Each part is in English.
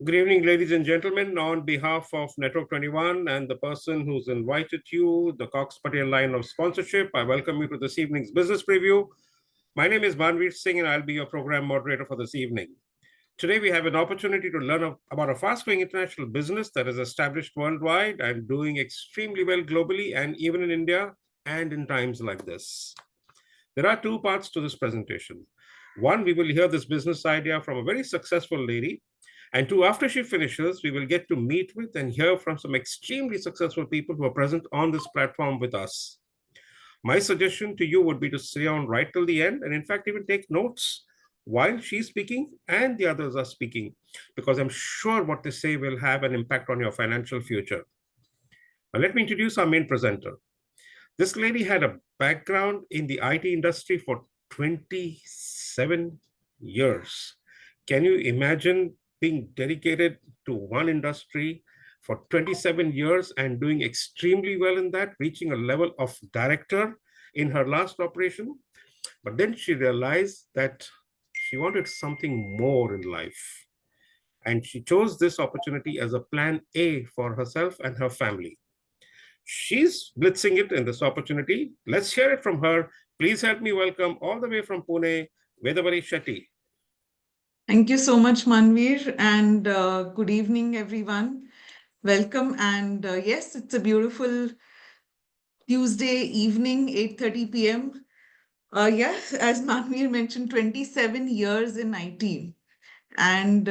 Good evening, ladies and gentlemen. On behalf of Network 21 and the person who's invited you, the Cox Patel line of sponsorship, I welcome you to this evening's business preview. My name is Manveer Singh, and I'll be your program moderator for this evening. Today, we have an opportunity to learn about a fast-growing international business that is established worldwide and doing extremely well globally and even in India and in times like this. There are two parts to this presentation. One, we will hear this business idea from a very successful lady. And two, after she finishes, we will get to meet with and hear from some extremely successful people who are present on this platform with us. My suggestion to you would be to stay on right till the end and, in fact, even take notes while she's speaking and the others are speaking, because I'm sure what they say will have an impact on your financial future. Now, let me introduce our main presenter. This lady had a background in the IT industry for 27 years. Can you imagine being dedicated to one industry for 27 years and doing extremely well in that, reaching a level of director in her last operation? But then she realized that she wanted something more in life. And she chose this opportunity as a plan A for herself and her family. She's blitzing it in this opportunity. Let's hear it from her. Please help me welcome all the way from Pune, Vedavari Shetty. Thank you so much, Manveer, and good evening, everyone. Welcome, and yes, it's a beautiful Tuesday evening, 8:30 p.m. Yes, as Manveer mentioned, 27 years in IT. And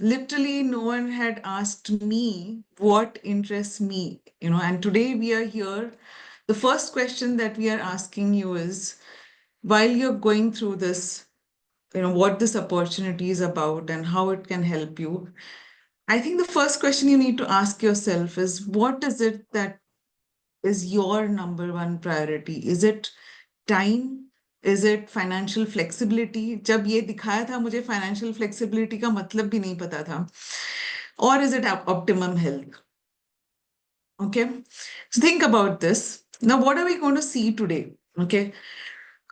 literally, no one had asked me what interests me, and today we are here. The first question that we are asking you is, while you're going through this, what this opportunity is about and how it can help you. I think the first question you need to ask yourself is, what is it that is your number one priority? Is it time? Is it financial flexibility? जब ये दिखाया था मुझे financial flexibility का मतलब भी नहीं पता था. Or is it optimum health? Okay, so think about this. Now, what are we going to see today? Okay,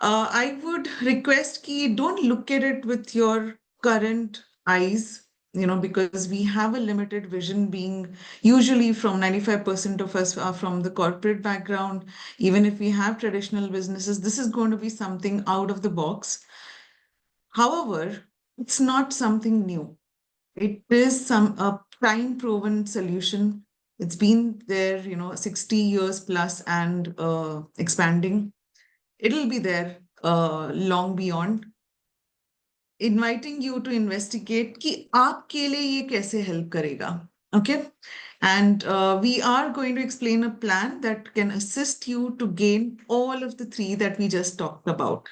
I would request ki don't look at it with your current eyes, because we have a limited vision, being usually from 95% of us are from the corporate background. Even if we have traditional businesses, this is going to be something out of the box. However, it's not something new. It is a time proven solution. It's been there, 60 years plus and expanding. It'll be there long beyond. Inviting you to investigate कि आपके लिए ये कैसे help करेगा. Okay, and we are going to explain a plan that can assist you to gain all of the three that we just talked about.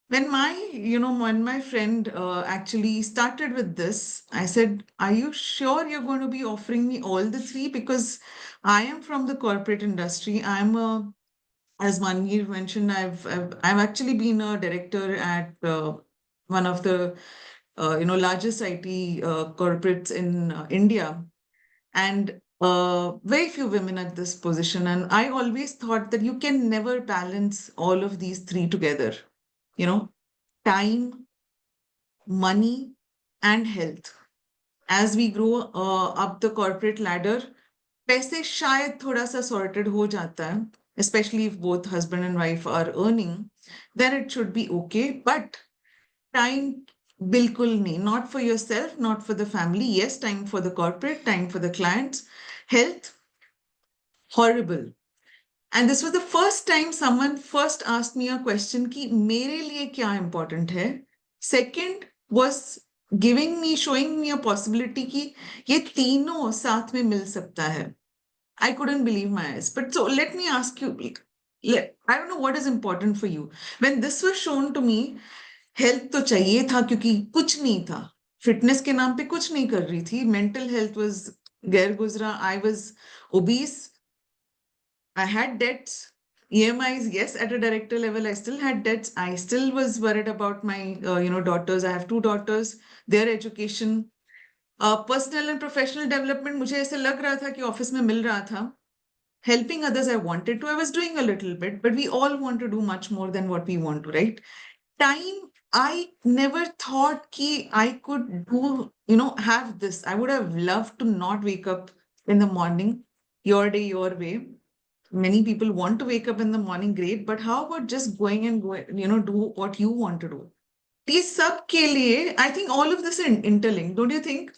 When my friend actually started with this, I said, "Are you sure you're going to be offering me all the three? Because I am from the corporate industry. As Manveer mentioned, I've actually been a director at one of the largest IT corporates in India, and very few women at this position. And I always thought that you can never balance all of these three together. You know, time, money, and health. As we grow up the corporate ladder, पैसे शायद थोड़ा सा sorted हो जाता है, especially if both husband and wife are earning, then it should be okay. But time, bilkul nahi. Not for yourself, not for the family. Yes, time for the corporate, time for the clients. Health, horrible. And this was the first time someone first asked me a question कि मेरे लिए क्या important है. Second was showing me a possibility कि ये तीनों साथ में मिल सकता है. I couldn't believe my eyes. But so let me ask you, I don't know what is important for you. When this was shown to me, health तो चाहिए था क्योंकि कुछ नहीं था. Fitness के नाम पे कुछ नहीं कर रही थी. Mental health was गैर गुजरा. I was obese. I had debts. EMIs, yes, at a director level, I still had debts. I still was worried about my, daughters. I have two daughters, their education. Personal and professional development, मुझे ऐसे लग रहा था कि office में मिल रहा था. Helping others, I wanted to. I was doing a little bit, but we all want to do much more than what we want to, right? time, I never thought ki I could do, have this. I would have loved to not wake up in the morning, your day, your way. Many people want to wake up in the morning, great, but how about just going and do what you want to do? ये सब के लिए, I think all of this is interlinked, don't you think?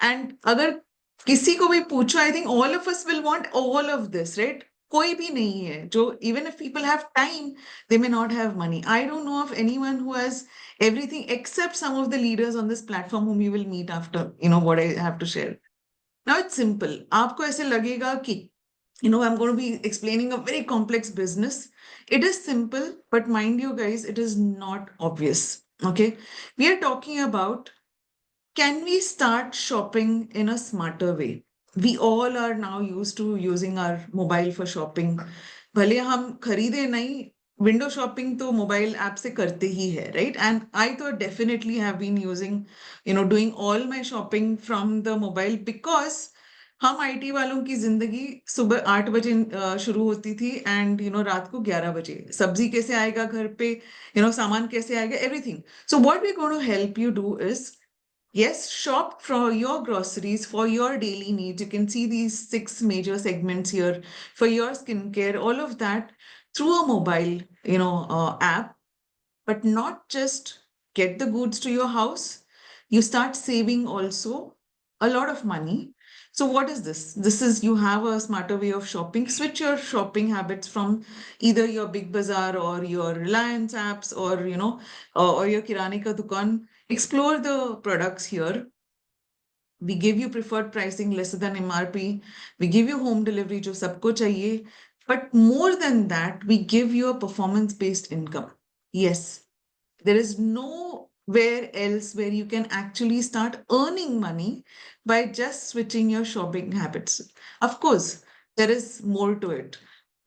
And अगर किसी को भी पूछो, I think all of us will want all of this, right? कोई भी नहीं है जो, even if people have time, they may not have money. I don't know of anyone who has everything except some of the leaders on this platform whom you will meet after, what I have to share. Now it's simple. आपको ऐसे लगेगा कि, I'm going to be explaining a very complex business. It is simple, but mind you guys, it is not obvious. Okay. We are talking about, can we start shopping in a smarter way? We all are now used to using our mobile for shopping. भले हम खरीदे नहीं, window shopping तो mobile app से करते ही है, right? And I तो definitely have been using, doing all my shopping from the mobile, because हम आईटी वालों की जिंदगी सुबह 8 बजे शुरू होती थी, एंड रात को 11 बजे सब्जी कैसे आएगा घर पे, सामान कैसे आएगा, everything. So what we're going to help you do is, yes, shop for your groceries, for your daily needs. You can see these 6 major segments here for your skincare, all of that through a mobile, app. But not just get the goods to your house, you start saving also a lot of money. So what is this? This is, you have a smarter way of shopping. Switch your shopping habits from either your Big Bazaar or your Reliance apps, or or your Kirane ka dukan. Explore the products here. We give you preferred pricing lesser than MRP. We give you home delivery, jo sabko chahiye. But more than that, we give you a performance-based income. Yes, there is nowhere else where you can actually start earning money by just switching your shopping habits. Of course, there is more to it.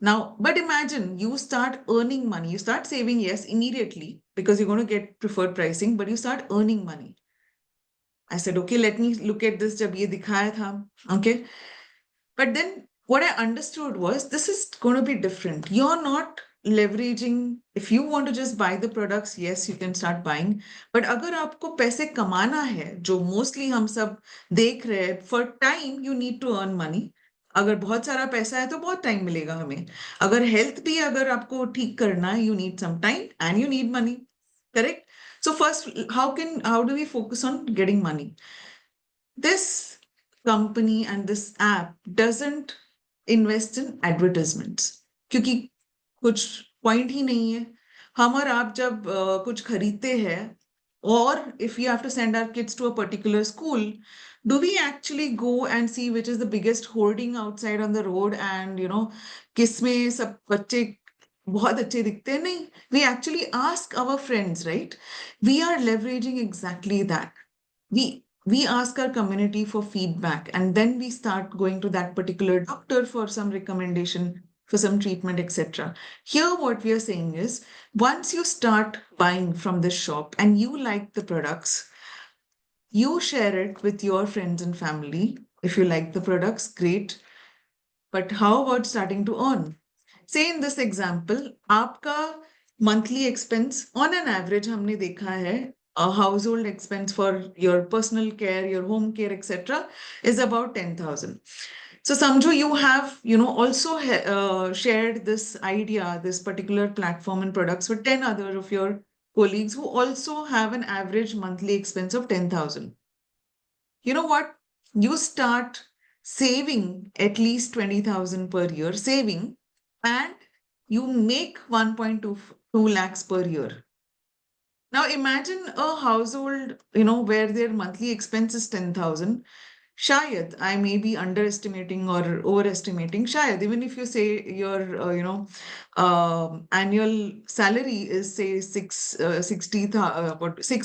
Now, but imagine you start earning money, you start saving, yes, immediately, because you're going to get preferred pricing, but you start earning money. I said, okay, let me look at this. Jab ye dikhaya tha. Okay. But then what I understood was, this is going to be different. You're not leveraging. If you want to just buy the products, yes, you can start buying. But अगर आपको पैसे कमाना है, जो mostly हम सब देख रहे हैं, for time you need to earn money. अगर बहुत सारा पैसा है तो बहुत टाइम मिलेगा हमें. अगर हेल्थ भी अगर आपको ठीक करना है, you need some time and you need money. Correct? So first, how do we focus on getting money? This company and this app doesn't invest in advertisements, क्योंकि कुछ पॉइंट ही नहीं है. हम और आप जब कुछ खरीदते हैं, or if you have to send our kids to a particular school, do we actually go and see which is the biggest hoarding outside on the road, and किसमें सब बच्चे बहुत अच्छे दिखते हैं? नहीं. We actually ask our friends, right? We are leveraging exactly that. We ask our community for feedback, and then we start going to that particular doctor for some recommendation, for some treatment, etc. Here what we are saying is, once you start buying from this shop and you like the products, you share it with your friends and family. If you like the products, great. But how about starting to earn? Say in this example, आपका monthly expense on an average हमने देखा है, a household expense for your personal care, your home care, etc., is about 10,000. So Samjo, you have, also shared this idea, this particular platform and products with 10 other of your colleagues who also have an average monthly expense of 10,000. You know what? You start saving at least 20,000 per year, saving, and you make 1.22 lakhs per year. Now imagine a household, where their monthly expense is 10,000. Shayad, I may be underestimating or overestimating. Shayad, even if you say your, annual salary is say 6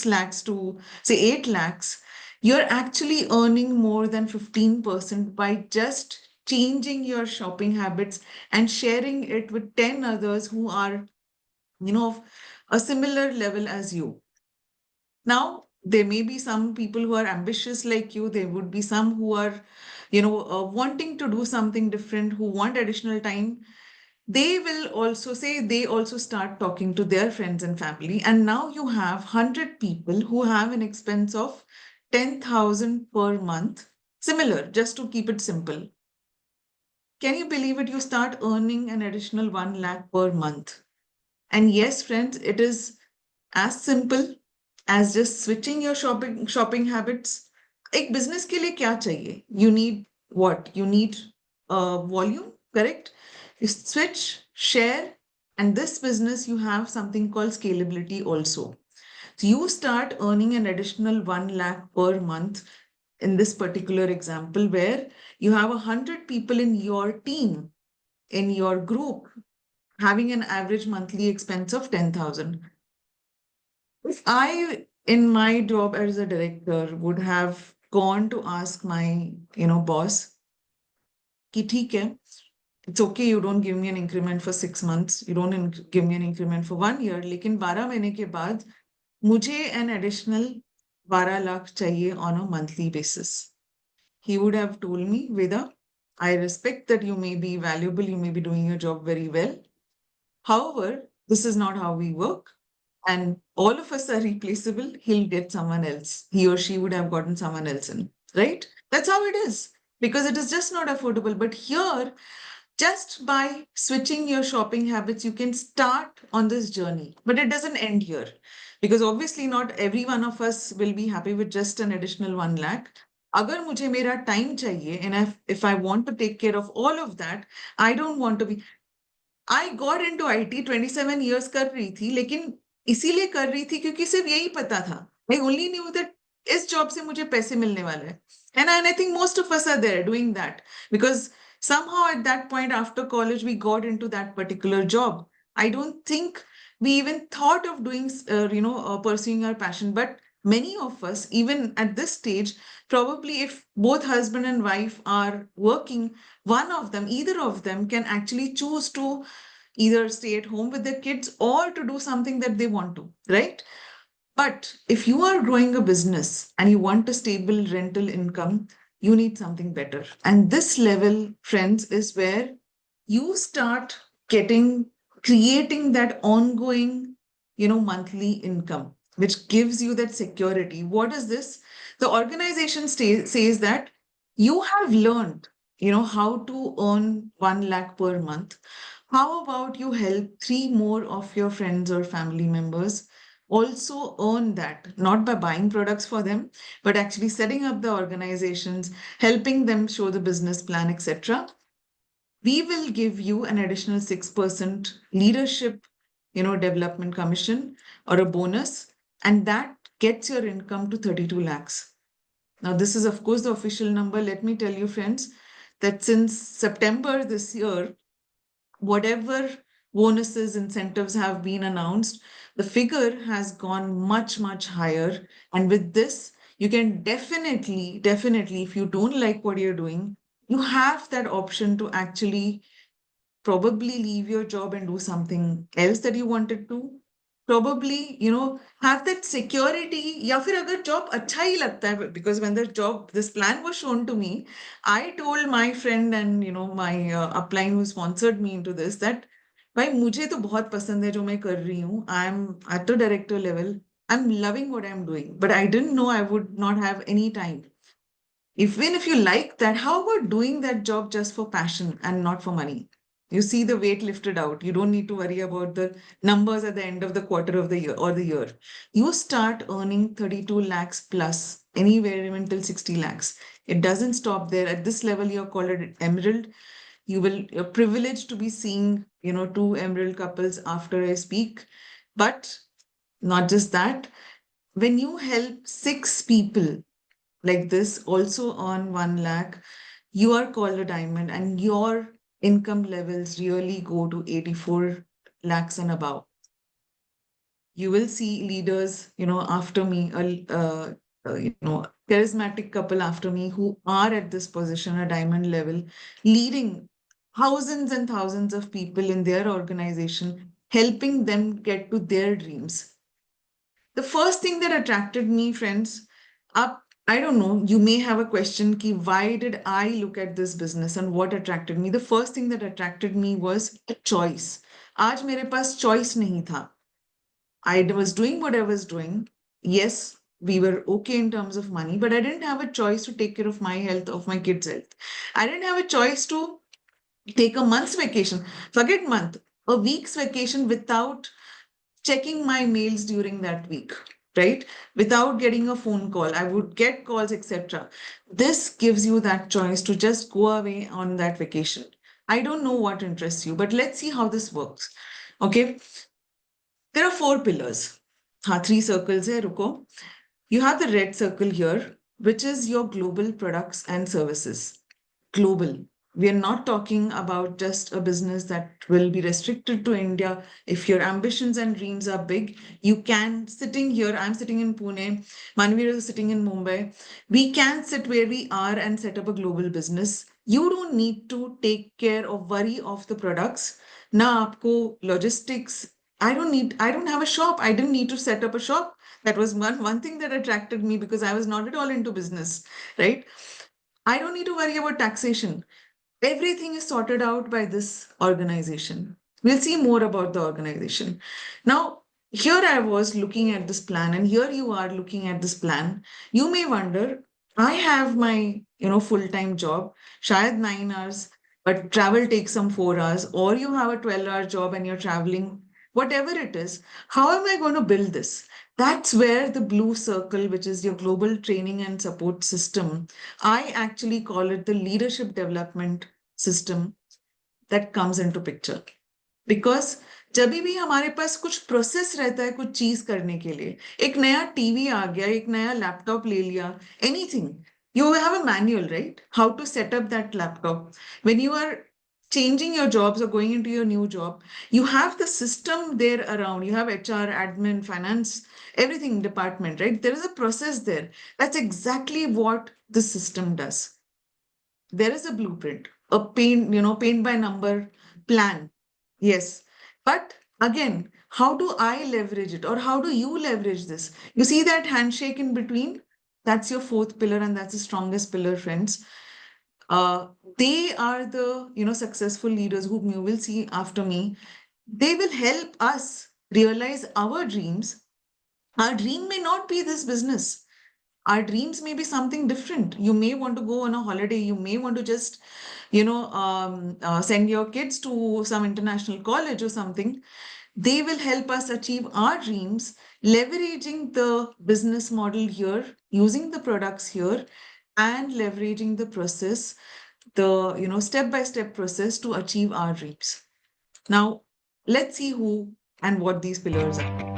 lakhs to say 8 lakhs, you're actually earning more than 15% by just changing your shopping habits and sharing it with 10 others who are, of a similar level as you. Now, there may be some people who are ambitious like you. There would be some who are, wanting to do something different, who want additional time. they will also say, they also start talking to their friends and family. And now you have 100 people who have an expense of 10,000 per month. Similar, just to keep it simple. Can you believe it? You start earning an additional 1 lakh per month. And yes, friends, it is as simple as just switching your shopping habits. एक business के लिए क्या चाहिए? You need what? You need volume, correct? You switch, share, and this business you have something called scalability also. So you start earning an additional 1 lakh per month in this particular example where you have 100 people in your team, in your group, having an average monthly expense of 10,000. If I, in my job as a director, would have gone to ask my, boss, कि ठीक है, it's okay, you don't give me an increment for 6 months, you don't give me an increment for 1 year, लेकिन 12 महीने के बाद मुझे an additional 12 lakh चाहिए on a monthly basis. He would have told me, Veda, I respect that you may be valuable, you may be doing your job very well. However, this is not how we work. And all of us are replaceable. He'll get someone else. He or she would have gotten someone else in, right? That's how it is because it is just not affordable. But here, just by switching your shopping habits, you can start on this journey. But it doesn't end here because obviously, not every one of us will be happy with just an additional 1 lakh. अगर मुझे मेरा time चाहिए and if I want to take care of all of that, I don't want to be. I got into IT 27 years कर रही थी लेकिन इसीलिए कर रही थी क्योंकि सिर्फ यही पता था. I only knew that इस जॉब से मुझे पैसे मिलने वाले हैं. And I think most of us are there doing that because somehow at that point after college we got into that particular job. I don't think we even thought of doing, pursuing our passion. But many of us, even at this stage, probably if both husband and wife are working, one of them, either of them can actually choose to either stay at home with their kids or to do something that they want to, right? But if you are growing a business and you want a stable rental income, you need something better. And this level, friends, is where you start creating that ongoing, monthly income, which gives you that security. What is this? The organization says that you have learned, how to earn 1 lakh per month. How about you help three more of your friends or family members also earn that, not by buying products for them, but actually setting up the organizations, helping them show the business plan, etc. We will give you an additional 6% leadership, development commission or a bonus, and that gets your income to 32 lakhs. Now, this is, of course, the official number. Let me tell you, friends, that since September this year, whatever bonuses, incentives have been announced, the figure has gone much, much higher. And with this, you can definitely, if you don't like what you're doing, you have that option to actually probably leave your job and do something else that you wanted to. Probably, have that security. या फिर अगर job अच्छा ही लगता है, because when this plan was shown to me, I told my friend and my upline who sponsored me into this that भाई मुझे तो बहुत पसंद है जो मैं कर रही हूँ. I'm at a director level. I'm loving what I'm doing, but I didn't know I would not have any time. Even if you like that, how about doing that job just for passion and not for money? You see the weight lifted out. You don't need to worry about the numbers at the end of the quarter of the year or the year. You start earning 32 lakhs plus, anywhere even till 60 lakhs. It doesn't stop there. At this level, you're called an emerald. You're privileged to be seeing, two emerald couples after I speak. But not just that, when you help 6 people like this also earn 1 lakh, you are called a diamond and your income levels really go to 84 lakhs and above. You will see leaders, after me, charismatic couple after me who are at this position, a diamond level, leading thousands and thousands of people in their organization, helping them get to their dreams. The first thing that attracted me, friends, up I don't know, you may have a question ki why did I look at this business and what attracted me? The first thing that attracted me was a choice. आज मेरे पास choice नहीं था. I was doing what I was doing. Yes, we were okay in terms of money, but I didn't have a choice to take care of my health, of my kids' health. I didn't have a choice to take a month's vacation. Forget month, a week's vacation without checking my mails during that week, right? Without getting a phone call. I would get calls, etc. This gives you that choice to just go away on that vacation. I don't know what interests you, but let's see how this works. Okay. There are four pillars. Three circles hai, ruko. You have the red circle here, which is your global products and services. Global. We are not talking about just a business that will be restricted to India. If your ambitions and dreams are big, you can, sitting here, I'm sitting in Pune, Manvir is sitting in Mumbai. We can sit where we are and set up a global business. You don't need to take care or worry of the products. Na aapko logistics. I don't have a shop. I didn't need to set up a shop. That was one thing that attracted me because I was not at all into business, right? I don't need to worry about taxation. Everything is sorted out by this organization. We'll see more about the organization. Now, here I was looking at this plan, and here you are looking at this plan. You may wonder, I have my, full-time job, shayad 9 hours, but travel takes some 4 hours, or you have a 12-hour job and you're traveling, whatever it is. How am I going to build this? That's where the blue circle, which is your global training and support system, I actually call it the leadership development system that comes into picture. Because जब भी हमारे पास कुछ process रहता है कुछ चीज करने के लिए, एक नया टीवी आ गया, एक नया लैपटॉप ले लिया, anything, you have a manual, right? How to set up that laptop. When you are changing your jobs or going into your new job, you have the system there around. You have HR, admin, finance, everything department, right? There is a process there. That's exactly what the system does. There is a blueprint, a paint by number plan. Yes. But again, how do I leverage it or how do you leverage this? You see that handshake in between? That's your fourth pillar, and that's the strongest pillar, friends. Uh, they are the successful leaders whom you will see after me. They will help us realize our dreams. Our dream may not be this business. Our dreams may be something different. You may want to go on a holiday. You may want to just send your kids to some international college or something. They will help us achieve our dreams, leveraging the business model here, using the products here, and leveraging the process, the step-by-step process to achieve our dreams. Now, let's see who and what these pillars are.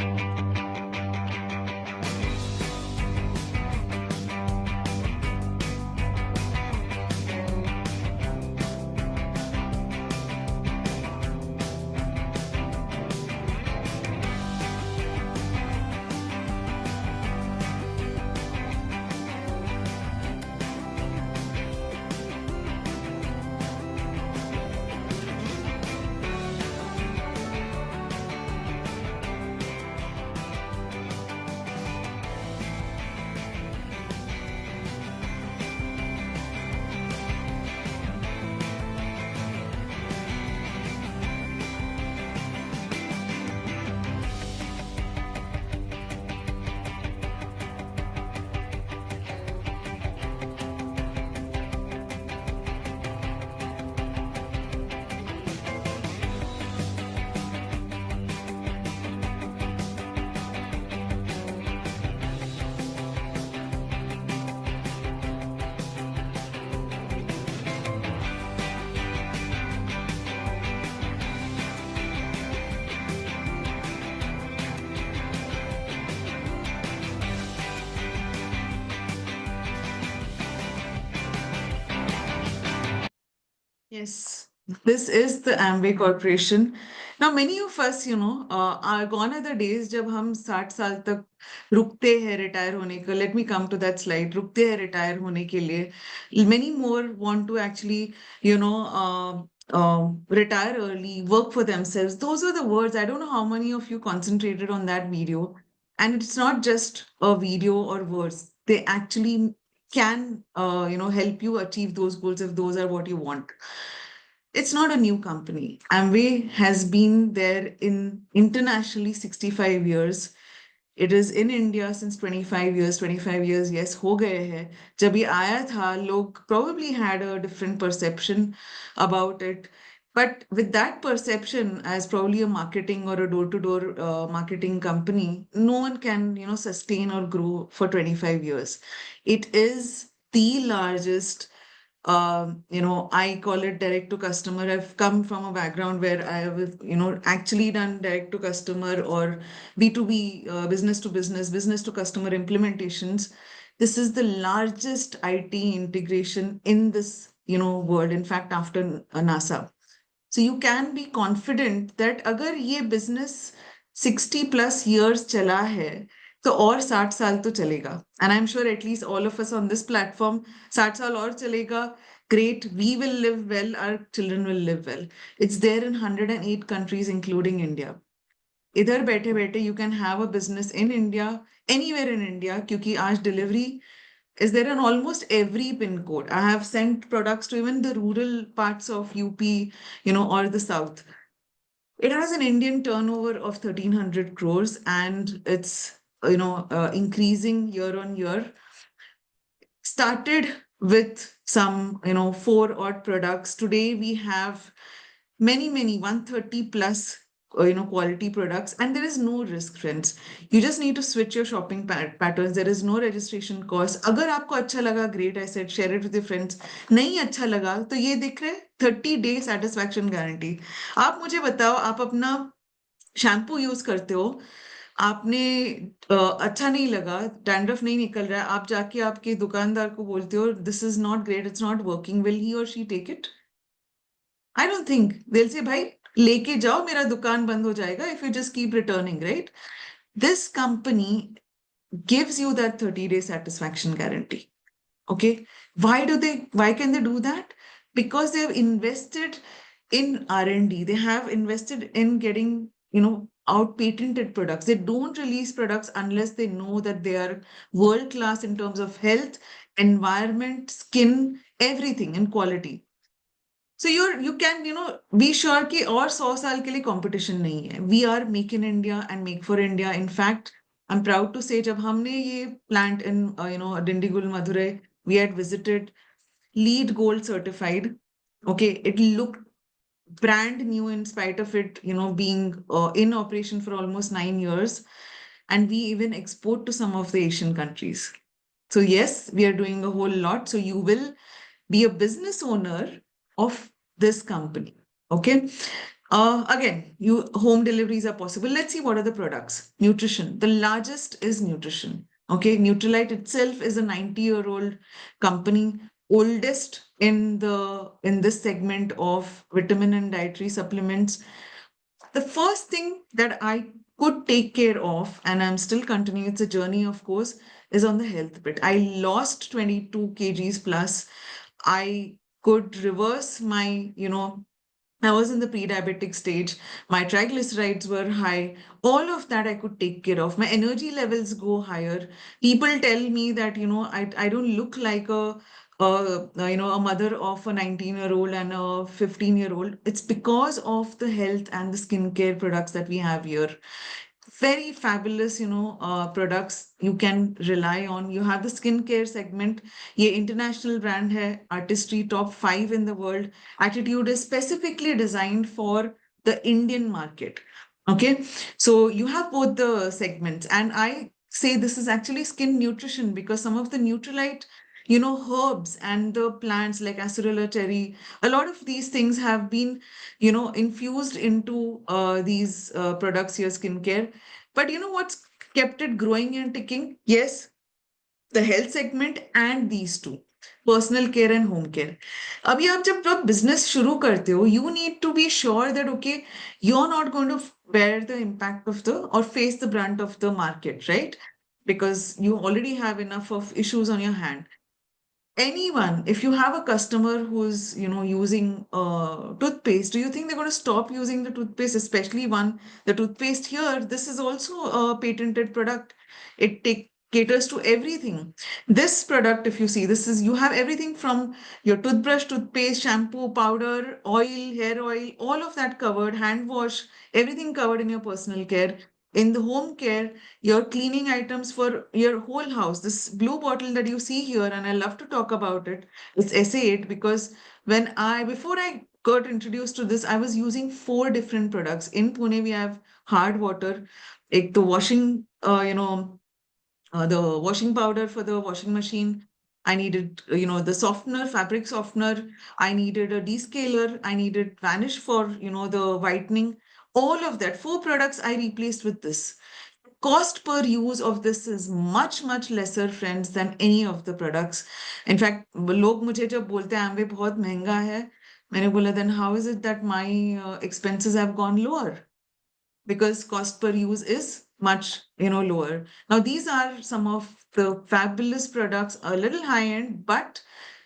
Yes, this is the Amway Corporation. Now, many of us, are gone are the days जब हम 60 साल तक रुकते हैं retire होने का. Let me come to that slide. रुकते हैं रिटायर होने के लिए. Many more want to actually, retire early, work for themselves. Those are the words. I don't know how many of you concentrated on that video. And it's not just a video or words. They actually can, help you achieve those goals if those are what you want. It's not a new company. Amway has been there in internationally 65 years. It is in India since 25 years. 25 years, yes, हो गए हैं. जब ये आया था, लोग probably had a different perception about it. But with that perception, as probably a marketing or a door-to-door marketing company, no one can, sustain or grow for 25 years. It is the largest, I call it direct to customer. I've come from a background where I have, actually done direct to customer or B2B, business to customer implementations. This is the largest IT integration in this, world. In fact, after NASA. So you can be confident that अगर ये business 60 plus years चला है तो और 60 साल तो चलेगा. And I'm sure at least all of us on this platform 60 साल और चलेगा. Great, we will live well, our children will live well. It's there in 108 countries, including India. इधर बैठे बैठे you can have a business in India, anywhere in India, क्योंकि आज delivery is there in almost every pin code. I have sent products to even the rural parts of UP, or the South. It has an Indian turnover of 1,300 crores and it's, increasing year on year. Started with some, four odd products. Today we have many 130 plus quality products, and there is no risk, friends. You just need to switch your shopping patterns. There is no registration cost. अगर आपको अच्छा लगा, great, I said share it with your friends. नहीं अच्छा लगा तो ये देख रहे 30-day satisfaction guarantee. आप मुझे बताओ, आप अपना शैम्पू यूज करते हो, आपने अच्छा नहीं लगा, डैंड्रफ नहीं निकल रहा है, आप जाके आपके दुकानदार को बोलते हो this is not great, it's not working, will he और she take it? I don't think. They'll say, भाई लेके जाओ, मेरा दुकान बंद हो जाएगा if you just keep returning, right? This company gives you that 30-day satisfaction guarantee. Okay. Why can they do that? Because they have invested in R&D. They have invested in getting, out patented products. They don't release products unless they know that they are world class in terms of health, environment, skin, everything, and quality. So you can be sure कि और 100 साल के लिए competition नहीं है. We are make in India and make for India. In fact, I'm proud to say जब हमने ये plant in Dindigul, Madurai, we had visited, LEED Gold certified. Okay, it looked brand new in spite of it being in operation for almost 9 years, and we even export to some of the Asian countries. So yes, we are doing a whole lot. So you will be a business owner of this company. Okay. Again, home deliveries are possible. Let's see what are the products. Nutrition. The largest is nutrition. Okay. Nutrilite itself is a 90-year-old company, oldest in this segment of vitamin and dietary supplements. The first thing that I could take care of, and I'm still continuing, it's a journey, of course, is on the health bit. I lost 22 kgs plus. I could reverse my, I was in the pre-diabetic stage. My triglycerides were high. All of that I could take care of. My energy levels go higher. People tell me that, I don't look like a mother of a 19-year-old and a 15-year-old. It's because of the health and the skincare products that we have here. Very fabulous, products you can rely on. You have the skincare segment. ये international brand है, Artistry, top 5 in the world. Attitude is specifically designed for the Indian market. Okay, so you have both the segments, and I say this is actually skin nutrition because some of the Nutrilite, herbs and the plants like Acerula cherry, a lot of these things have been, infused into these products, your skincare. But you know what's kept it growing and ticking? Yes, the health segment and these two, personal care and home care. अभी आप जब business शुरू करते हो, you need to be sure that okay, you're not going to bear the impact of or face the brunt of the market, right? Because you already have enough of issues on your hand. Anyone, if you have a customer who's using toothpaste, do you think they're going to stop using the toothpaste, especially the toothpaste here? This is also a patented product. It caters to everything. This product, if you see, you have everything from your toothbrush, toothpaste, shampoo, powder, oil, hair oil, all of that covered, hand wash, everything covered in your personal care. In the home care, your cleaning items for your whole house. This blue bottle that you see here, and I love to talk about it, it's SA8 because before I got introduced to this, I was using four different products. In Pune, we have hard water, the washing, the washing powder for the washing machine. I needed, the softener, fabric softener. I needed a descaler. I needed Vanish for, the whitening. All of that, four products I replaced with this. Cost per use of this is much, much lesser, friends, than any of the products. In fact, लोग मुझे जब बोलते हैं एम्वे बहुत महंगा है, मैंने बोला then how is it that my expenses have gone lower? Because cost per use is much lower. Now these are some of the fabulous products, a little high end, but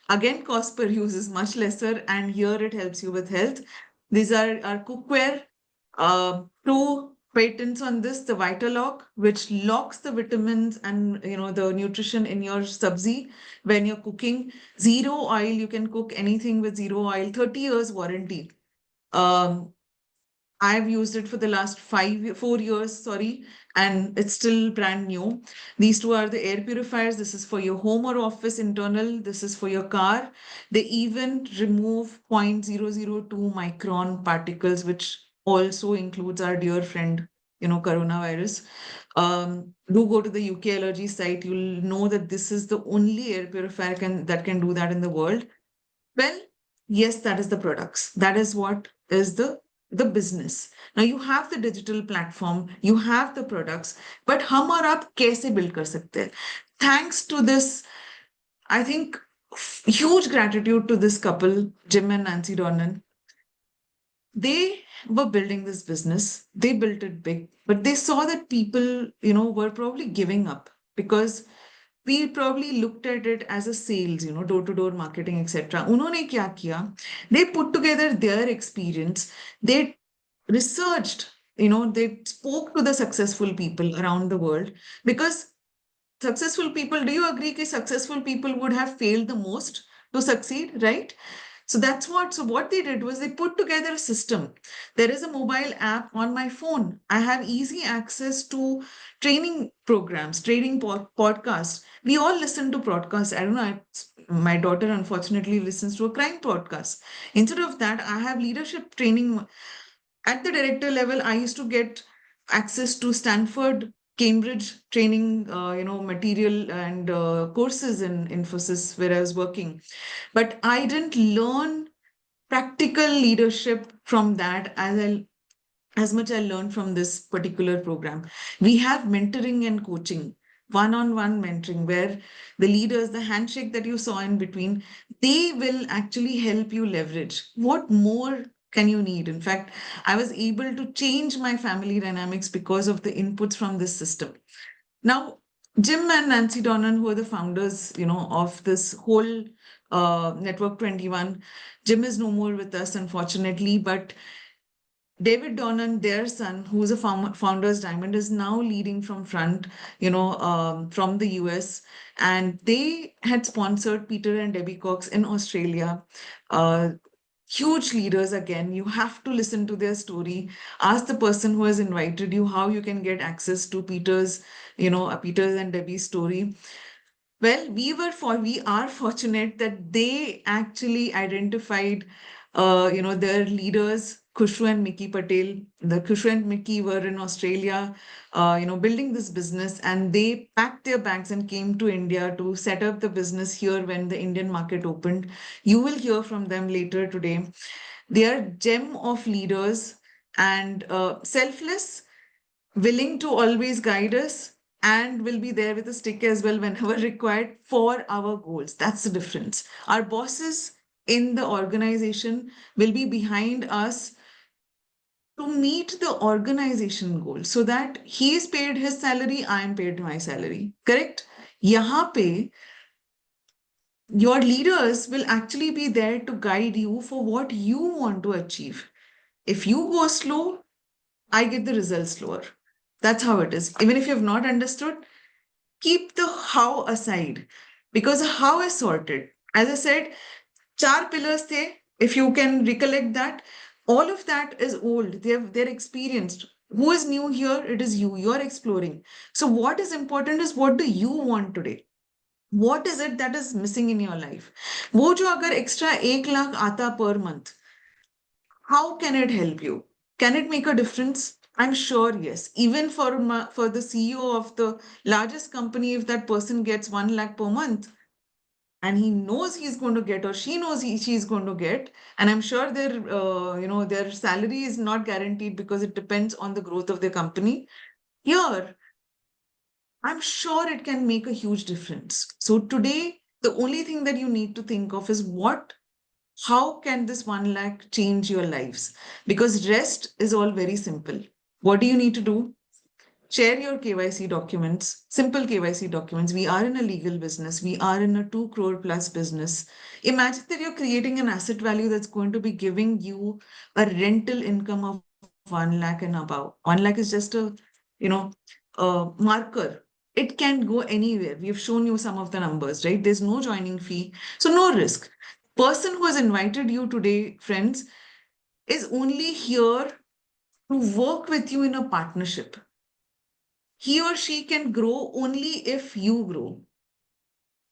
again cost per use is much lesser, and here it helps you with health. These are our cookware. Two patents on this: the Vitalock, which locks the vitamins and the nutrition in your sabzi when you're cooking. Zero oil, you can cook anything with zero oil. 30 years warranty. um, I've used it for the last 4 years, sorry, and it's still brand new. These two are the air purifiers. This is for your home or office internal. This is for your car. They even remove 0.002 micron particles, which also includes our dear friend, coronavirus. Do go to the UK allergy site. You'll know that this is the only air purifier that can do that in the world. Well, yes, that is the products. That is what is the business. Now you have the digital platform, you have the products, but हम और आप कैसे build कर सकते हैं? Thanks to this, I think huge gratitude to this couple, Jim and Nancy Dornan. They were building this business. They built it big, but they saw that people, were probably giving up because we probably looked at it as a sales, door-to-door marketing, etc. उन्होंने क्या किया? They put together their experience. They researched, they spoke to the successful people around the world, because successful people, do you agree that successful people would have failed the most to succeed, right? So what they did was they put together a system. There is a mobile app on my phone. I have easy access to training programs, training podcasts. We all listen to podcasts. I don't know. My daughter unfortunately listens to a crime podcast. Instead of that, I have leadership training at the director level. I used to get access to Stanford, Cambridge training, material and courses in Infosys where I was working. But I didn't learn practical leadership from that as much I learned from this particular program. We have mentoring and coaching, one-on-one mentoring, where the leaders, the handshake that you saw in between, they will actually help you leverage. What more can you need? In fact, I was able to change my family dynamics because of the inputs from this system. Now, Jim and Nancy Dornan, who are the founders, of this whole Network 21. Jim is no more with us, unfortunately, but David Dornan, their son, who's a founder's diamond, is now leading from front, from the US. And they had sponsored Peter and Debbie Cox in Australia. Uh, Huge leaders again. You have to listen to their story. Ask the person who has invited you how you can get access to Peter's, Peter's and Debbie's story. Well, we are fortunate that they actually identified, their leaders, Khushru and Mickey Patel. The Khushru and Mickey were in Australia, building this business, and they packed their bags and came to India to set up the business here when the Indian market opened. You will hear from them later today. They are gem of leaders and selfless, willing to always guide us, and will be there with a stick as well whenever required for our goals. That's the difference. Our bosses in the organization will be behind us to meet the organization goal, so that he is paid his salary, I am paid my salary. Correct? यहाँ पे your leaders will actually be there to guide you for what you want to achieve. If you go slow, I get the results slower. That's how it is. Even if you have not understood, keep the how aside, because the how is sorted. As I said, 4 pillars the. If you can recollect that, all of that is old. They're experienced. Who is new here? It is you. You're exploring. So what is important is, what do you want today? What is it that is missing in your life? वो जो अगर extra 1 lakh आता per month, how can it help you? Can it make a difference? I'm sure yes. Even for the CEO of the largest company, if that person gets 1 lakh per month, and he knows he's going to get, or she knows she's going to get, and I'm sure their salary is not guaranteed because it depends on the growth of the company. Here, I'm sure it can make a huge difference. So today, the only thing that you need to think of is how can this 1 lakh change your lives? Because rest is all very simple. What do you need to do? Share your KYC documents, simple KYC documents. We are in a legal business. We are in a 2 crore plus business. Imagine that you're creating an asset value that's going to be giving you a rental income of 1 lakh and above. 1 lakh is just you know, a marker. It can go anywhere. We've shown you some of the numbers, right? There's no joining fee. So no risk. Person who has invited you today, friends, is only here to work with you in a partnership. He or she can grow only if you grow.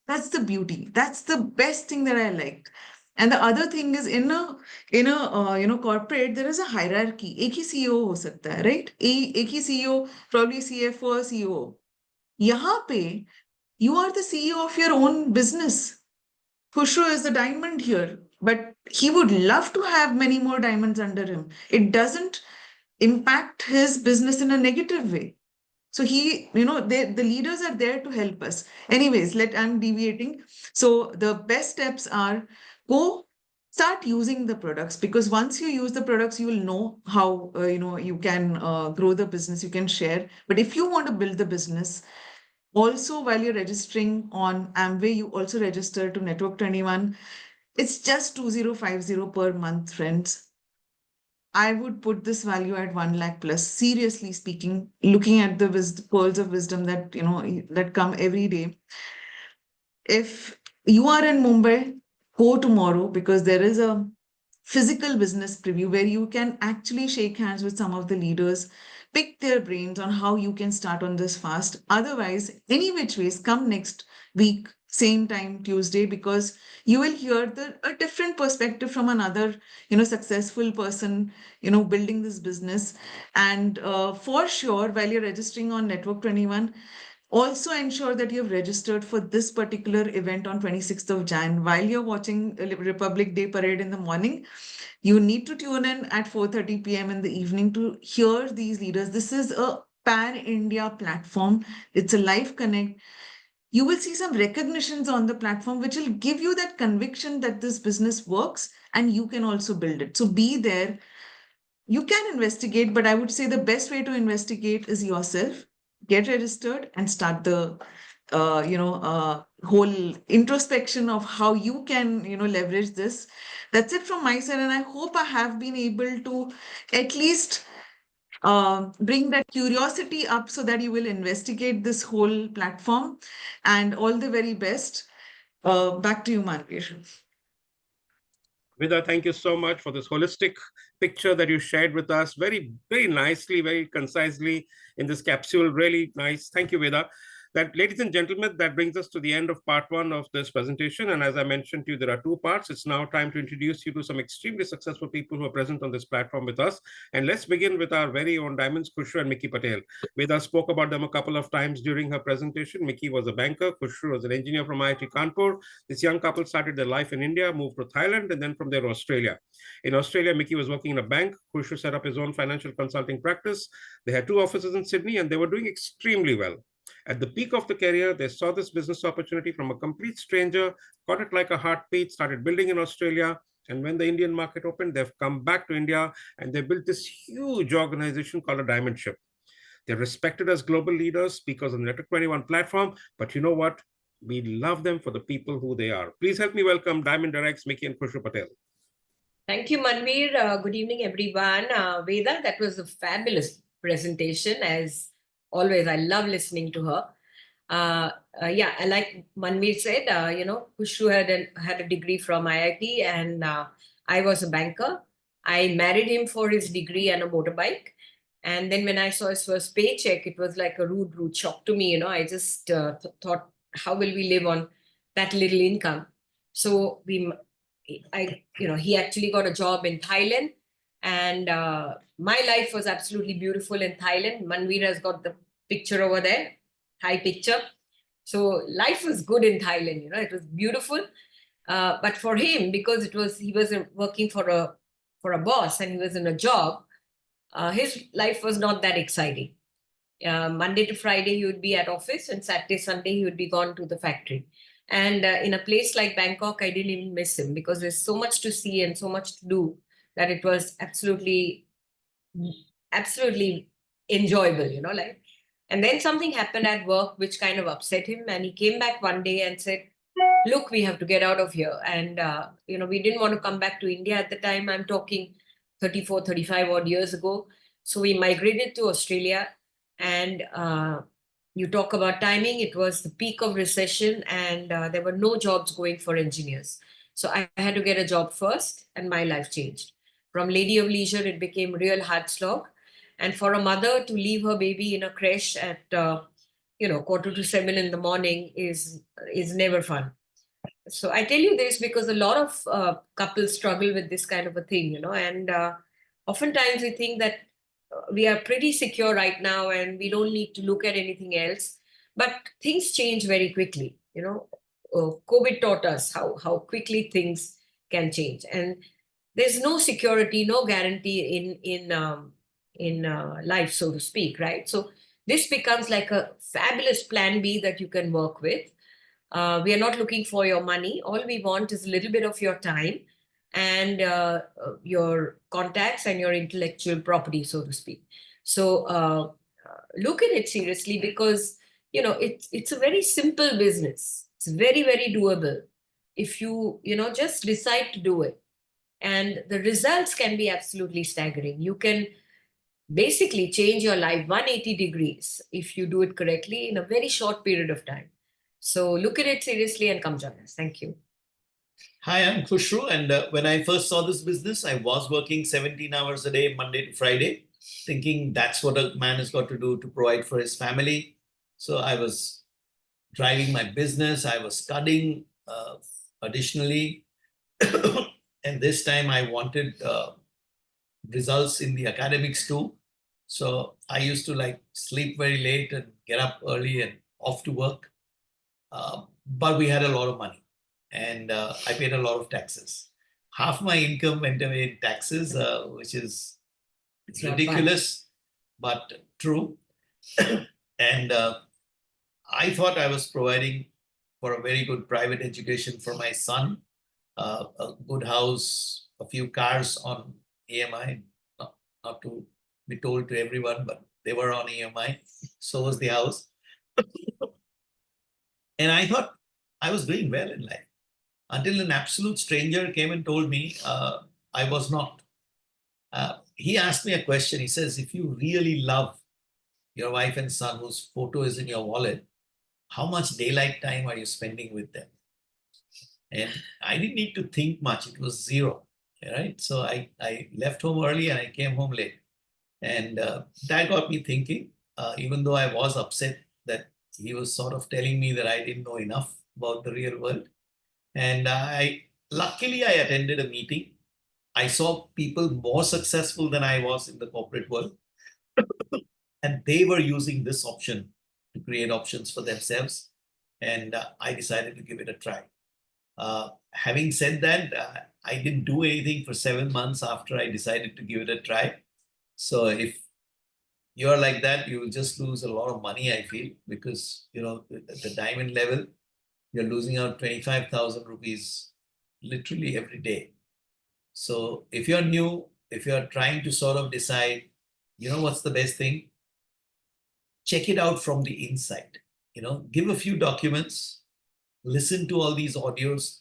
That's the beauty. That's the best thing that I like. And the other thing is, in a corporate, there is a hierarchy. एक ही CEO हो सकता है, right? एक ही CEO, probably CFO or COO. यहाँ पे you are the CEO of your own business. Khushru is the diamond here, but he would love to have many more diamonds under him. It doesn't impact his business in a negative way. So the leaders are there to help us. Anyways, I'm deviating. So the best steps are, go start using the products, because once you use the products, you will know how you can grow the business, you can share. But if you want to build the business, also while you're registering on Amway, you also register to Network 21. It's just 2050 per month, friends. I would put this value at 1 lakh plus. Seriously speaking, looking at the pearls of wisdom that come every day. If you are in Mumbai, go tomorrow, because there is a physical business preview where you can actually shake hands with some of the leaders, pick their brains on how you can start on this fast. Otherwise, any which ways, come next week, same time, Tuesday, because you will hear a different perspective from another, successful person, building this business. And for sure, while you're registering on Network 21, also ensure that you've registered for this particular event on 26th of Jan. While you're watching Republic Day Parade in the morning, you need to tune in at 4:30 p.m. in the evening to hear these leaders. This is a pan-India platform. It's a live connect. You will see some recognitions on the platform, which will give you that conviction that this business works and you can also build it. So be there. You can investigate, but I would say the best way to investigate is yourself. Get registered and start the whole introspection of how you can leverage this. That's it from my side, and I hope I have been able to at least bring that curiosity up so that you will investigate this whole platform. And all the very best. Back to you, Manveer. Vida, thank you so much for this holistic picture that you shared with us very, very nicely, very concisely in this capsule. Really nice. Thank you, Vida. Ladies and gentlemen, that brings us to the end of part one of this presentation. And as I mentioned to you, there are two parts. It's now time to introduce you to some extremely successful people who are present on this platform with us. And let's begin with our very own diamonds, Khushru and Mickey Patel. Vida spoke about them a couple of times during her presentation. Mickey was a banker. Khushru was an engineer from IIT Kanpur. This young couple started their life in India, moved to Thailand, and then from there, Australia. In Australia, Mickey was working in a bank. Khushru set up his own financial consulting practice. They had 2 offices in Sydney, and they were doing extremely well. At the peak of the career, they saw this business opportunity from a complete stranger, caught it like a heartbeat, started building in Australia. And when the Indian market opened, they've come back to India and they built this huge organization called a Diamond Ship. They're respected as global leaders, speakers on the Network 21 platform. But you know what? We love them for the people who they are. Please help me welcome Diamond Direct's Mickey and Khushru Patel. Thank you, Manveer. Good evening, everyone. Veda, that was a fabulous presentation. As always, I love listening to her. Yeah, like Manveer said, Khushru had a degree from IIT, and I was a banker. I married him for his degree and a motorbike. And then when I saw his first paycheck, it was like a rude shock to me. I just thought, how will we live on that little income? So he actually got a job in Thailand, and my life was absolutely beautiful in Thailand. Manveer has got the picture over there, Thai picture. So life was good in Thailand. It was beautiful. But for him, because he was working for a boss and he was in a job, his life was not that exciting. Monday to Friday, he would be at office, and Saturday, Sunday, he would be gone to the factory. And in a place like Bangkok, I didn't even miss him because there's so much to see and so much to do that it was absolutely enjoyable, like. And then something happened at work which kind of upset him, and he came back one day and said, look, we have to get out of here. And we didn't want to come back to India at the time. I'm talking 34, 35 odd years ago. So we migrated to Australia. And you talk about timing, it was the peak of recession, and there were no jobs going for engineers. So I had to get a job first, and my life changed. From lady of leisure, it became real hard slog. And for a mother to leave her baby in a creche at 6:45 in the morning is never fun. So I tell you this because a lot of couples struggle with this kind of a thing, and oftentimes we think that we are pretty secure right now and we don't need to look at anything else. But things change very quickly. COVID taught us how quickly things can change, and there's no security, no guarantee in life, so to speak, right? So this becomes like a fabulous plan B that you can work with. We are not looking for your money. All we want is a little bit of your time and your contacts and your intellectual property, so to speak. So look at it seriously, because it's a very simple business. It's very, very doable if you just decide to do it, and the results can be absolutely staggering. You can basically change your life 180 degrees if you do it correctly in a very short period of time. So look at it seriously and come join us. Thank you. Hi, I'm Khushru, and when I first saw this business, I was working 17 hours a day, Monday to Friday, thinking that's what a man has got to do to provide for his family. So I was driving my business, I was studying additionally, and this time I wanted results in the academics too. So I used to sleep very late and get up early and off to work. But we had a lot of money, and I paid a lot of taxes. Half my income went away in taxes, which is ridiculous, but true. And I thought I was providing for a very good private education for my son, a good house, a few cars on EMI, not to be told to everyone, but they were on EMI. So was the house. And I thought I was doing well in life until an absolute stranger came and told me I was not. He asked me a question. He says, if you really love your wife and son whose photo is in your wallet, how much daylight time are you spending with them? And I didn't need to think much. It was zero, right? So I left home early and I came home late. And that got me thinking, even though I was upset that he was sort of telling me that I didn't know enough about the real world. And luckily I attended a meeting. I saw people more successful than I was in the corporate world. And they were using this option to create options for themselves. And I decided to give it a try. Having said that, I didn't do anything for 7 months after I decided to give it a try. So if you're like that, you will just lose a lot of money, I feel, because, at the diamond level, you're losing out 25,000 rupees literally every day. So if you're new, if you're trying to sort of decide, what's the best thing, check it out from the inside. Give a few documents, listen to all these audios,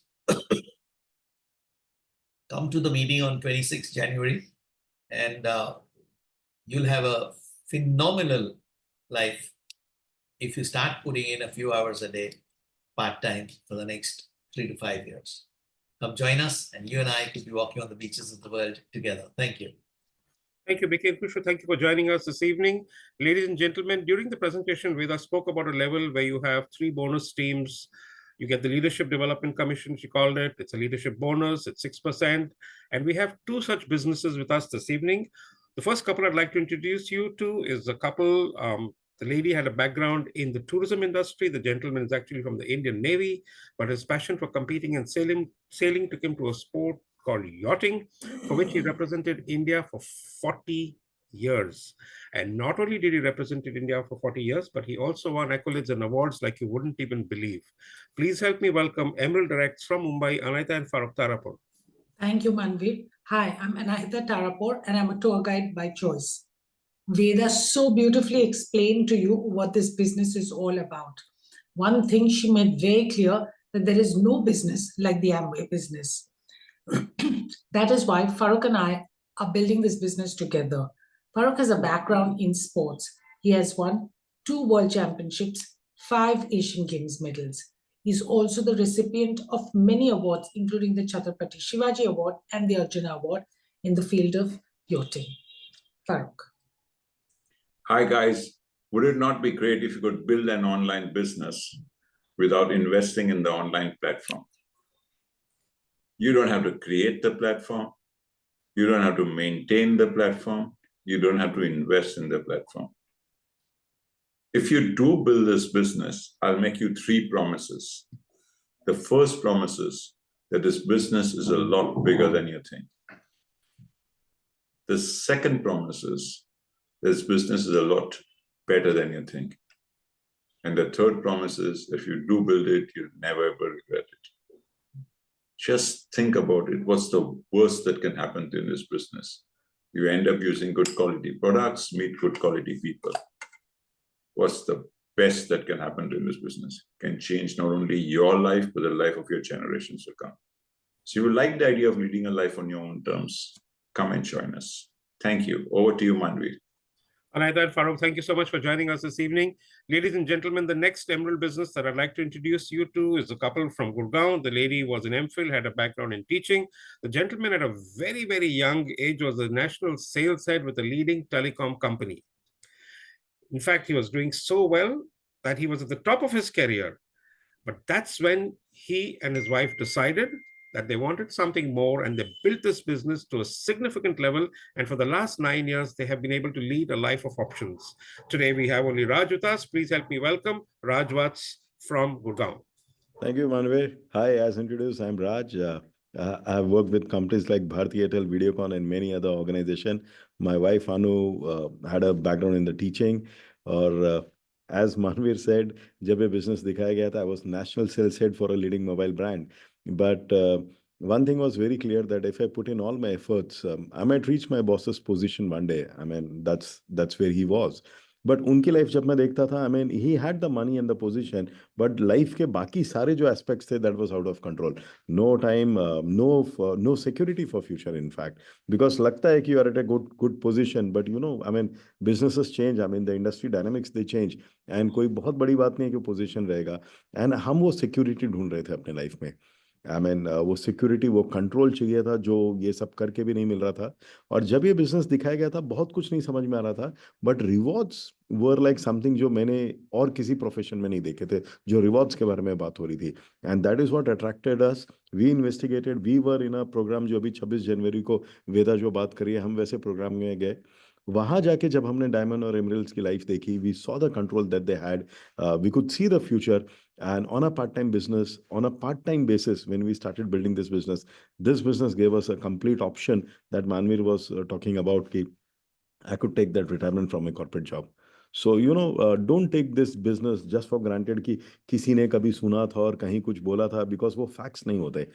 come to the meeting on 26th January, and you'll have a phenomenal life if you start putting in a few hours a day, part-time for the next 3 to 5 years. Come join us, and you and I could be walking on the beaches of the world together. Thank you. Thank you, BK Kushu. Thank you for joining us this evening. Ladies and gentlemen, during the presentation, Veda spoke about a level where you have 3 bonus streams. You get the Leadership Development Commission, she called it. It's a leadership bonus, it's 6%. And we have 2 such businesses with us this evening. The first couple I'd like to introduce you to is a couple. The lady had a background in the tourism industry. The gentleman is actually from the Indian Navy, but his passion for competing and sailing took him to a sport called yachting, for which he represented India for 40 years. And not only did he represent India for 40 years, but he also won accolades and awards like you wouldn't even believe. Please help me welcome Emerald Directs from Mumbai, Anaita and Farokh Tarapur. Thank you, Manveer. Hi, I'm Anaita Tarapur, and I'm a tour guide by choice. Veda so beautifully explained to you what this business is all about. One thing she made very clear, that there is no business like the Amway business. That is why Farokh and I are building this business together. Farokh has a background in sports. He has won 2 World Championships, 5 Asian Games medals. He's also the recipient of many awards, including the Chhatrapati Shivaji Award and the Arjuna Award in the field of yachting. Farokh. Hi guys, would it not be great if you could build an online business without investing in the online platform? You don't have to create the platform. You don't have to maintain the platform. You don't have to invest in the platform. If you do build this business, I'll make you 3 promises. The first promise is that this business is a lot bigger than you think. The second promise is this business is a lot better than you think. And the third promise is if you do build it, you'll never ever regret it. Just think about it. What's the worst that can happen in this business? You end up using good quality products, meet good quality people. What's the best that can happen in this business? Can change not only your life, but the life of your generations to come. So you would like the idea of leading a life on your own terms, come and join us. Thank you. Over to you, Manveer. Anaita and Farokh, thank you so much for joining us this evening. Ladies and gentlemen, the next Emerald business that I'd like to introduce you to is a couple from Gurgaon. The lady was an MPhil, had a background in teaching. The gentleman at a very, very young age was the national sales head with a leading telecom company. In fact, he was doing so well that he was at the top of his career. But that's when he and his wife decided that they wanted something more, and they built this business to a significant level. And for the last 9 years, they have been able to lead a life of options. Today, we have only Raj with us. Please help me welcome Raj Vats from Gurgaon. Thank you, Manveer. Hi, as introduced, I'm Raj. I have worked with companies like Bharti Airtel, Videocon, and many other organizations. My wife, Anu, had a background in the teaching. Or as Manveer said, जब ये business दिखाया गया था, I was national sales head for a leading mobile brand. But one thing was very clear, that if I put in all my efforts, I might reach my boss's position one day. I mean, that's where he was. But उनकी life जब मैं देखता था, I mean, he had the money and the position, but life के बाकी सारे जो aspects थे, that was out of control. No time, no security for future, in fact. Because लगता है कि you are at a good position, but you know, I mean, businesses change. I mean, the industry dynamics, they change. And कोई बहुत बड़ी बात नहीं है कि position रहेगा. And हम वो security ढूंढ रहे थे अपने life में. I mean, वो सिक्योरिटी, वो कंट्रोल चाहिए था, जो ये सब करके भी नहीं मिल रहा था. और जब ये बिजनेस दिखाया गया था, बहुत कुछ नहीं समझ में आ रहा था, but rewards were like something जो मैंने और किसी प्रोफेशन में नहीं देखे थे, जो रिवॉर्ड्स के बारे में बात हो रही थी. And that is what attracted us. We investigated, we were in a programme जो अभी 26 जनवरी को वेदा जो बात करिए, हम वैसे प्रोग्राम में गए. वहां जाके जब हमने डायमंड और एमरल्ड्स की लाइफ देखी, we saw the control that they had, we could see the future. And on a part-time business, on a part-time basis, when we started building this business gave us a complete option that Manveer was talking about. Ki I could take that retirement from my corporate job. So, you know, don't take this business just for granted कि किसी ने कभी सुना था और कहीं कुछ बोला था, because वो facts नहीं होते.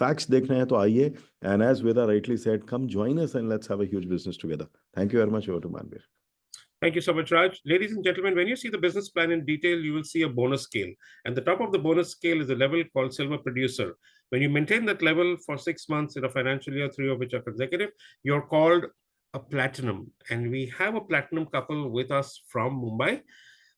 Facts देखना है तो आइए. And as Veda rightly said, come join us and let's have a huge business together. Thank you very much. Over to Manveer. Thank you so much, Raj. Ladies and gentlemen, when you see the business plan in detail, you will see a bonus scale. And the top of the bonus scale is a level called Silver Producer. When you maintain that level for 6 months in a financial year, 3 of which are consecutive, you're called a platinum. And we have a platinum couple with us from Mumbai.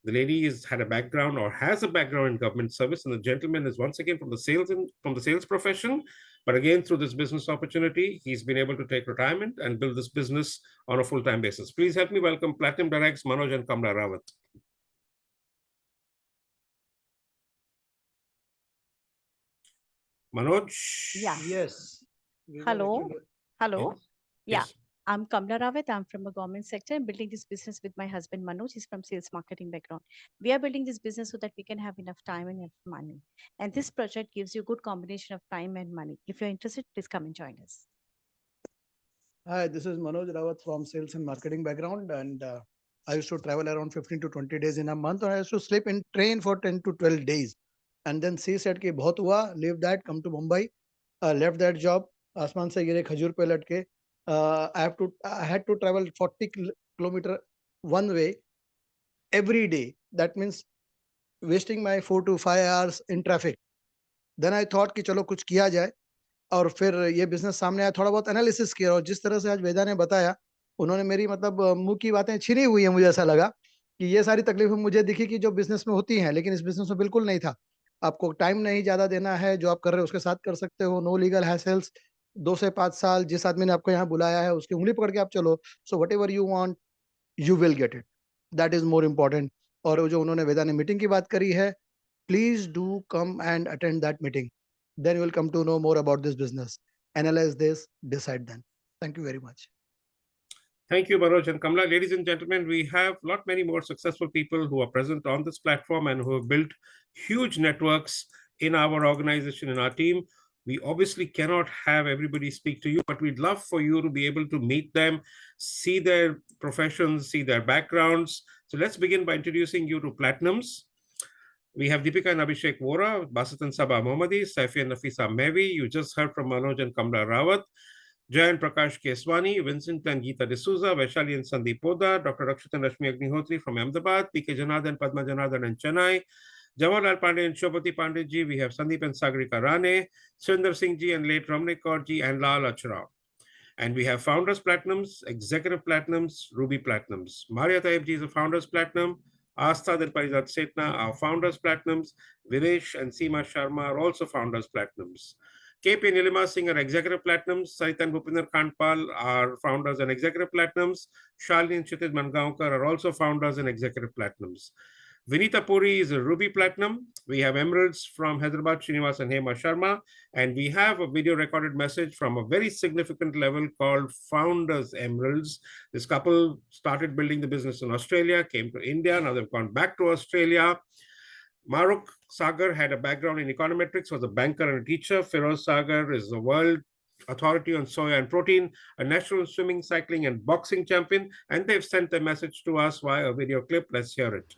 The lady had a background or has a background in government service, and the gentleman is once again from the sales profession. But again, through this business opportunity, he's been able to take retirement and build this business on a full-time basis. Please help me welcome Platinum Directs Manoj and Kamla Rawat. Manoj? Yeah. Yes. We were Hello. actually- Hello. Yeah. Yes. I'm Kamla Rawat. I'm from a government sector. I'm building this business with my husband Manoj. He's from sales marketing background. We are building this business so that we can have enough time and enough money. And this project gives you a good combination of time and money. If you're interested, please come and join us. Hi, this is Manoj Rawat from sales and marketing background, and I used to travel around 15 to 20 days in a month, and I used to sleep in train for 10 to 12 days. And then she said कि बहुत हुआ, leave that, come to Mumbai, left that job, आसमान से गिरे खजूर पे लटके. I had to travel 40 kilometer one way every day. That means wasting my 4 to 5 hours in traffic. Then I thought कि चलो कुछ किया जाए, और फिर ये बिजनेस सामने आया, थोड़ा बहुत एनालिसिस किया, और जिस तरह से आज वेदा ने बताया, उन्होंने मेरी मतलब मुंह की बातें छीनी हुई है. मुझे ऐसा लगा कि ये सारी तकलीफें मुझे दिखी कि जो बिजनेस में होती हैं, लेकिन इस बिजनेस में बिल्कुल नहीं था. आपको टाइम नहीं ज्यादा देना है, जो आप कर रहे हो उसके साथ कर सकते हो, नो लीगल हैसल्स, 2 से 5 साल जिस आदमी ने आपको यहाँ बुलाया है उसकी उंगली पकड़ के आप चलो. So what ever you want you will get it. That is more important. और जो उन्होंने वेदा ने मीटिंग की बात करी है, please do come and attend that meeting. Then you will come to know more about this business. Analyze this, decide then. Thank you very much. Thank you, Manoj and Kamla. Ladies and gentlemen, we have many more successful people who are present on this platform and who have built huge networks in our organization, in our team. We obviously cannot have everybody speak to you, but we'd love for you to be able to meet them, see their professions, see their backgrounds. So let's begin by introducing you to Platinums. We have Deepika and Abhishek Vora, Basit and Sabah Mohammadi, Saifi and Nafisa Mevi. You just heard from Manoj and Kamla Rawat. Jay and Prakash Keswani, Vincent and Geeta D'Souza, Vaishali and Sandeep Poddar, Dr. Rakshit and Rashmi Agnihotri from Ahmedabad, PK Janardhan, Padma Janardhan and Chennai, Jawaharlal Pandey and Shobhati Pandey ji. We have Sandeep and Sagarika Rane, Sundar Singh ji and late Ramnik Kaur ji and Lal Achra. And we have Founders Platinums, Executive Platinums, Ruby Platinums. Maria Taib ji is a Founders Platinum. Astha and Parijat Setna are Founders Platinums. Viresh and Seema Sharma are also Founders Platinums. KP and Nilima Singh are Executive Platinums. Sarita and Bhupinder Khandpal are Founders and Executive Platinums. Shalini and Kshitij Mangaonkar are also Founders and Executive Platinums. Vinita Puri is a Ruby Platinum. We have Emeralds from Hyderabad, Srinivas and Hema Sharma. And we have a video recorded message from a very significant level called Founders Emeralds. This couple started building the business in Australia, came to India. Now they've gone back to Australia. Maruk Sagar had a background in econometrics, was a banker and a teacher. Feroz Sagar is the world authority on soya and protein, a national swimming, cycling and boxing champion. And they've sent a message to us via a video clip. Let's hear it.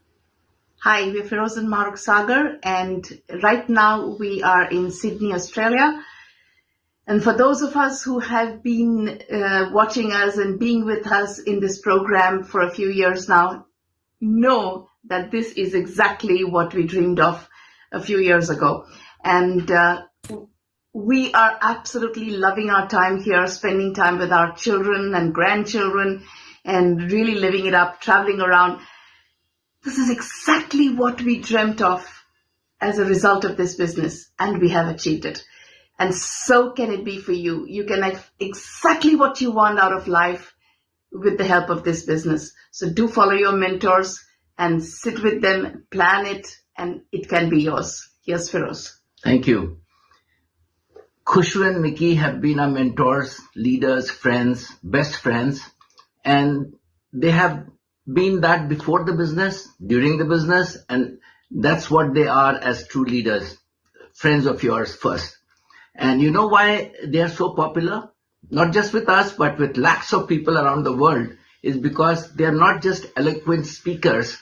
Hi, we're Feroz and Maruk Sagar, and right now we are in Sydney, Australia. And for those of us who have been watching us and being with us in this program for a few years now, know that this is exactly what we dreamed of a few years ago. And we are absolutely loving our time here, spending time with our children and grandchildren and really living it up, traveling around. This is exactly what we dreamt of as a result of this business, and we have achieved it. And so can it be for you. You can have exactly what you want out of life with the help of this business. So do follow your mentors and sit with them, plan it, and it can be yours. Here's Feroz. Thank you. Khushru and Mickey have been our mentors, leaders, friends, best friends, and they have been that before the business, during the business, and that's what they are as true leaders, friends of yours first. And you know why they are so popular? Not just with us, but with lakhs of people around the world, is because they are not just eloquent speakers,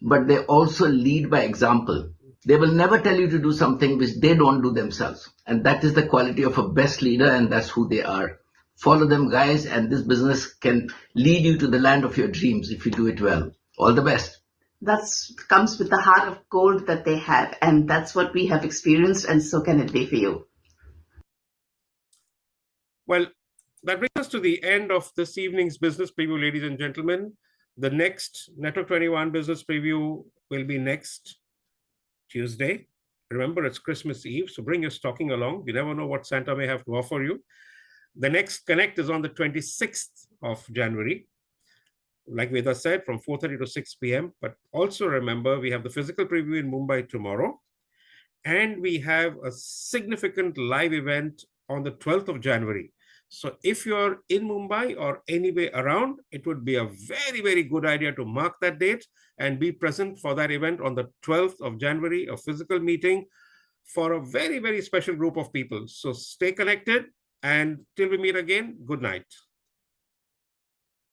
but they also lead by example. They will never tell you to do something which they don't do themselves. And that is the quality of a best leader, and that's who they are. Follow them, guys, and this business can lead you to the land of your dreams if you do it well. All the best. That comes with the heart of gold that they have, and that's what we have experienced, and so can it be for you. Well, that brings us to the end of this evening's business preview, ladies and gentlemen. The next Network 21 business preview will be next Tuesday. Remember, it's Christmas Eve, so bring your stocking along. You never know what Santa may have to offer you. The next Connect is on the 26th of January. Like Veda said, from 4:30 to 6 p.m. But also remember, we have the physical preview in Mumbai tomorrow. And we have a significant live event on the 12th of January. So if you're in Mumbai or anywhere around, it would be a very, very good idea to mark that date and be present for that event on the 12th of January, a physical meeting for a very, very special group of people. So stay connected, and till we meet again, good night.